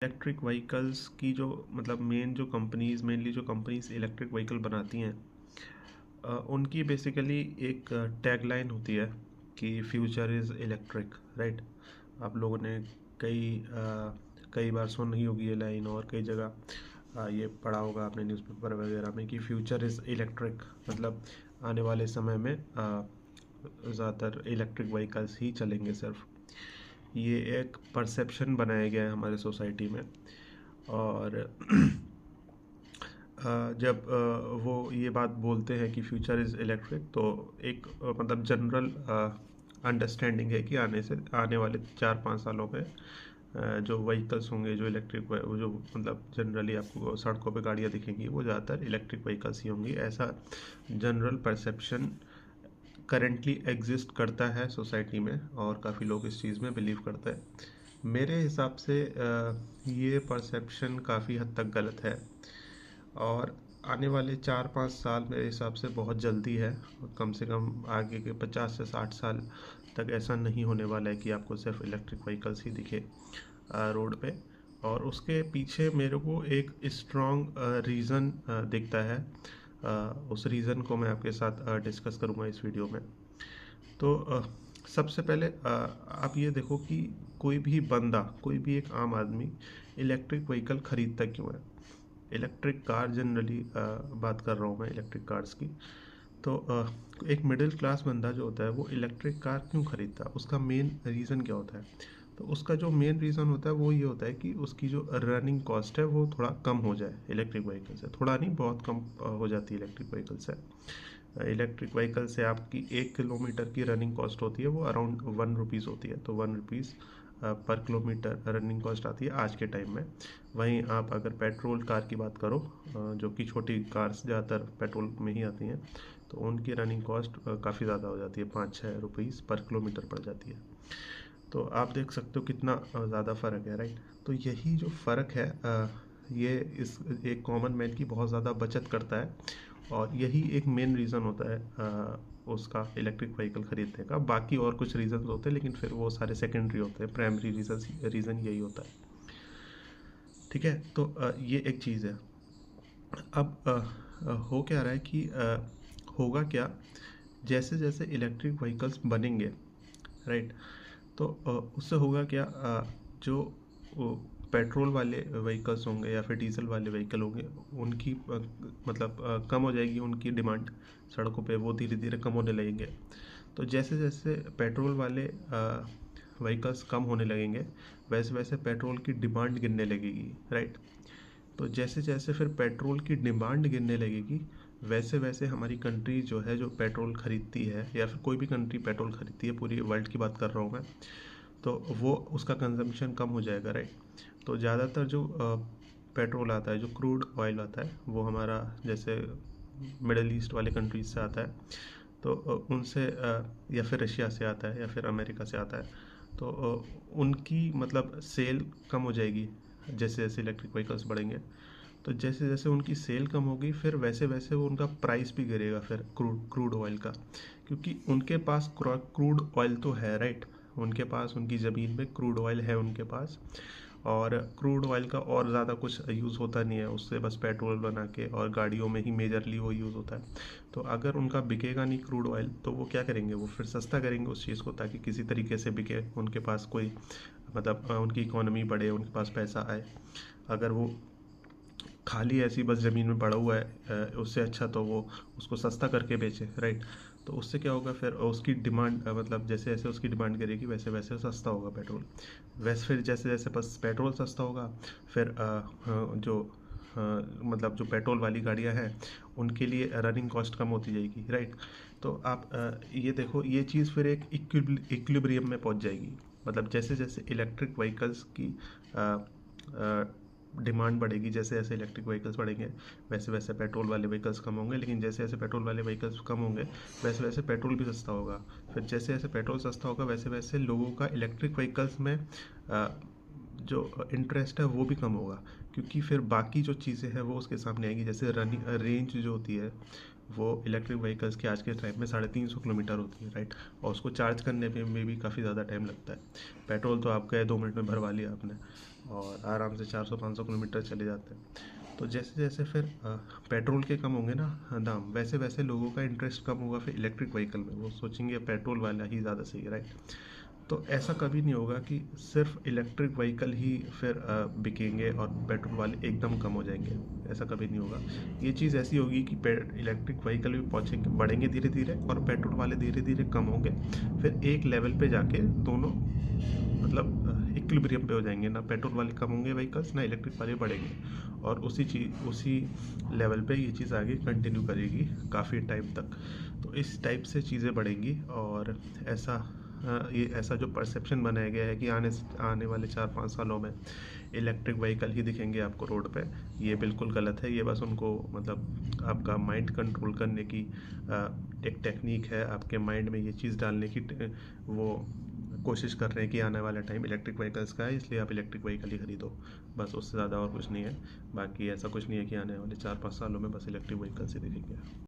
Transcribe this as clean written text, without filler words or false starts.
Electric vehicles की जो मतलब मेनली जो कंपनीज इलेक्ट्रिक व्हीकल बनाती हैं, उनकी बेसिकली एक टैगलाइन होती है कि फ्यूचर इज़ इलेक्ट्रिक, राइट। आप लोगों ने कई बार सुनी होगी ये लाइन, और कई जगह ये पढ़ा होगा आपने न्यूज़पेपर वगैरह में कि फ्यूचर इज़ इलेक्ट्रिक, मतलब आने वाले समय में ज़्यादातर इलेक्ट्रिक व्हीकल्स ही चलेंगे सिर्फ। ये एक परसेप्शन बनाया गया है हमारे सोसाइटी में। और जब वो ये बात बोलते हैं कि फ्यूचर इज़ इलेक्ट्रिक, तो एक मतलब जनरल अंडरस्टैंडिंग है कि आने वाले 4-5 सालों में जो व्हीकल्स होंगे, जो इलेक्ट्रिक, जो मतलब जनरली आपको सड़कों पे गाड़ियाँ दिखेंगी, वो ज़्यादातर इलेक्ट्रिक व्हीकल्स ही होंगी। ऐसा जनरल परसेप्शन करेंटली एग्जिस्ट करता है सोसाइटी में, और काफ़ी लोग इस चीज़ में बिलीव करते हैं। मेरे हिसाब से ये परसेप्शन काफ़ी हद तक गलत है, और आने वाले 4-5 साल मेरे हिसाब से बहुत जल्दी है। कम से कम आगे के 50 से 60 साल तक ऐसा नहीं होने वाला है कि आपको सिर्फ इलेक्ट्रिक व्हीकल्स ही दिखे रोड पे। और उसके पीछे मेरे को एक स्ट्रॉन्ग रीज़न दिखता है। उस रीज़न को मैं आपके साथ डिस्कस करूँगा इस वीडियो में। तो सबसे पहले आप ये देखो कि कोई भी एक आम आदमी इलेक्ट्रिक व्हीकल खरीदता क्यों है। इलेक्ट्रिक कार जनरली बात कर रहा हूँ मैं, इलेक्ट्रिक कार्स की। तो एक मिडिल क्लास बंदा जो होता है वो इलेक्ट्रिक कार क्यों खरीदता है, उसका मेन रीज़न क्या होता है। तो उसका जो मेन रीज़न होता है वो ये होता है कि उसकी जो रनिंग कॉस्ट है वो थोड़ा कम हो जाए इलेक्ट्रिक व्हीकल से। थोड़ा नहीं, बहुत कम हो जाती है इलेक्ट्रिक व्हीकल से। इलेक्ट्रिक व्हीकल से आपकी 1 किलोमीटर की रनिंग कॉस्ट होती है वो अराउंड 1 रुपीज़ होती है। तो 1 रुपीज़ पर किलोमीटर रनिंग कॉस्ट आती है आज के टाइम में। वहीं आप अगर पेट्रोल कार की बात करो, जो कि छोटी कार्स ज़्यादातर पेट्रोल में ही आती हैं, तो उनकी रनिंग कॉस्ट काफ़ी ज़्यादा हो जाती है, 5-6 रुपीज़ पर किलोमीटर पड़ जाती है। तो आप देख सकते हो कितना ज़्यादा फ़र्क है, राइट। तो यही जो फ़र्क है, ये इस एक कॉमन मैन की बहुत ज़्यादा बचत करता है, और यही एक मेन रीज़न होता है उसका इलेक्ट्रिक व्हीकल ख़रीदने का। बाकी और कुछ रीज़न होते हैं, लेकिन फिर वो सारे सेकेंडरी होते हैं। प्राइमरी रीज़न यही होता है, ठीक है। तो ये एक चीज़ है। अब हो क्या रहा है कि होगा क्या, जैसे जैसे इलेक्ट्रिक व्हीकल्स बनेंगे, राइट, तो उससे होगा क्या, जो पेट्रोल वाले व्हीकल्स होंगे या फिर डीजल वाले व्हीकल होंगे, उनकी मतलब कम हो जाएगी उनकी डिमांड सड़कों पे, वो धीरे धीरे कम होने लगेंगे। तो जैसे जैसे पेट्रोल वाले व्हीकल्स कम होने लगेंगे, वैसे वैसे पेट्रोल की डिमांड गिरने लगेगी, राइट। तो जैसे जैसे फिर पेट्रोल की डिमांड गिरने लगेगी, वैसे वैसे हमारी कंट्री जो है, जो पेट्रोल ख़रीदती है, या फिर कोई भी कंट्री पेट्रोल ख़रीदती है, पूरी वर्ल्ड की बात कर रहा हूँ मैं, तो वो उसका कंजम्पशन कम हो जाएगा, राइट। तो ज़्यादातर जो पेट्रोल आता है, जो क्रूड ऑयल आता है, वो हमारा जैसे मिडल ईस्ट वाले कंट्रीज से आता है, तो उनसे या फिर रशिया से आता है, या फिर अमेरिका से आता है। तो उनकी मतलब सेल कम हो जाएगी जैसे जैसे इलेक्ट्रिक व्हीकल्स बढ़ेंगे। तो जैसे जैसे उनकी सेल कम होगी, फिर वैसे वैसे वो उनका प्राइस भी गिरेगा फिर क्रूड ऑयल का, क्योंकि उनके पास क्रूड ऑयल तो है, राइट। उनके पास उनकी ज़मीन में क्रूड ऑयल है उनके पास, और क्रूड ऑयल का और ज़्यादा कुछ यूज़ होता नहीं है उससे, बस पेट्रोल बना के, और गाड़ियों में ही मेजरली वो यूज़ होता है। तो अगर उनका बिकेगा नहीं क्रूड ऑयल, तो वो क्या करेंगे, वो फिर सस्ता करेंगे उस चीज़ को, ताकि किसी तरीके से बिके, उनके पास कोई मतलब उनकी इकोनॉमी बढ़े, उनके पास पैसा आए। अगर वो खाली ऐसी बस ज़मीन में पड़ा हुआ है, उससे अच्छा तो वो उसको सस्ता करके बेचे, राइट। तो उससे क्या होगा, फिर उसकी डिमांड मतलब जैसे जैसे उसकी डिमांड गिरेगी, वैसे वैसे सस्ता होगा पेट्रोल। वैसे फिर जैसे जैसे बस पेट्रोल सस्ता होगा, फिर जो मतलब जो पेट्रोल वाली गाड़ियां हैं, उनके लिए रनिंग कॉस्ट कम होती जाएगी, राइट। तो आप ये देखो, ये चीज़ फिर एक इक्विलिब्रियम में पहुंच जाएगी। मतलब जैसे जैसे इलेक्ट्रिक व्हीकल्स की डिमांड बढ़ेगी, जैसे जैसे इलेक्ट्रिक व्हीकल्स बढ़ेंगे, वैसे वैसे पेट्रोल वाले व्हीकल्स कम होंगे। लेकिन जैसे जैसे पेट्रोल वाले व्हीकल्स कम होंगे, वैसे वैसे पेट्रोल भी सस्ता होगा। फिर जैसे जैसे पेट्रोल सस्ता होगा, वैसे वैसे लोगों का इलेक्ट्रिक व्हीकल्स में जो इंटरेस्ट है वो भी कम होगा, क्योंकि फिर बाकी जो चीज़ें हैं वो उसके सामने आएंगी। जैसे रनिंग रेंज जो होती है, वो इलेक्ट्रिक व्हीकल्स की आज के टाइम में 350 किलोमीटर होती है, राइट। और उसको चार्ज करने में भी काफ़ी ज़्यादा टाइम लगता है। पेट्रोल तो आप गए 2 मिनट में भरवा लिया आपने, और आराम से 400-500 किलोमीटर चले जाते हैं। तो जैसे जैसे फिर पेट्रोल के कम होंगे ना दाम, वैसे वैसे लोगों का इंटरेस्ट कम होगा फिर इलेक्ट्रिक व्हीकल में, वो सोचेंगे पेट्रोल वाला ही ज़्यादा सही है, राइट। तो ऐसा कभी नहीं होगा कि सिर्फ इलेक्ट्रिक व्हीकल ही फिर बिकेंगे और पेट्रोल वाले एकदम कम हो जाएंगे, ऐसा कभी नहीं होगा। ये चीज़ ऐसी होगी कि इलेक्ट्रिक व्हीकल भी पहुँचेंगे, बढ़ेंगे धीरे धीरे, और पेट्रोल वाले धीरे धीरे कम होंगे। फिर एक लेवल पे जाके दोनों मतलब इक्विलिब्रियम पे हो जाएंगे, ना पेट्रोल वाले कम होंगे व्हीकल्स, ना इलेक्ट्रिक वाले बढ़ेंगे, और उसी लेवल पे ये चीज़ आगे कंटिन्यू करेगी काफ़ी टाइम तक। तो इस टाइप से चीज़ें बढ़ेंगी, और ये ऐसा जो परसेप्शन बनाया गया है कि आने वाले 4-5 सालों में इलेक्ट्रिक व्हीकल ही दिखेंगे आपको रोड पे, ये बिल्कुल गलत है। ये बस उनको मतलब आपका माइंड कंट्रोल करने की एक टेक्निक है, आपके माइंड में ये चीज़ डालने की वो कोशिश कर रहे हैं कि आने वाला टाइम इलेक्ट्रिक व्हीकल्स का है, इसलिए आप इलेक्ट्रिक व्हीकल ही खरीदो, बस उससे ज़्यादा और कुछ नहीं है। बाकी ऐसा कुछ नहीं है कि आने वाले 4-5 सालों में बस इलेक्ट्रिक व्हीकल्स ही दिखेंगे।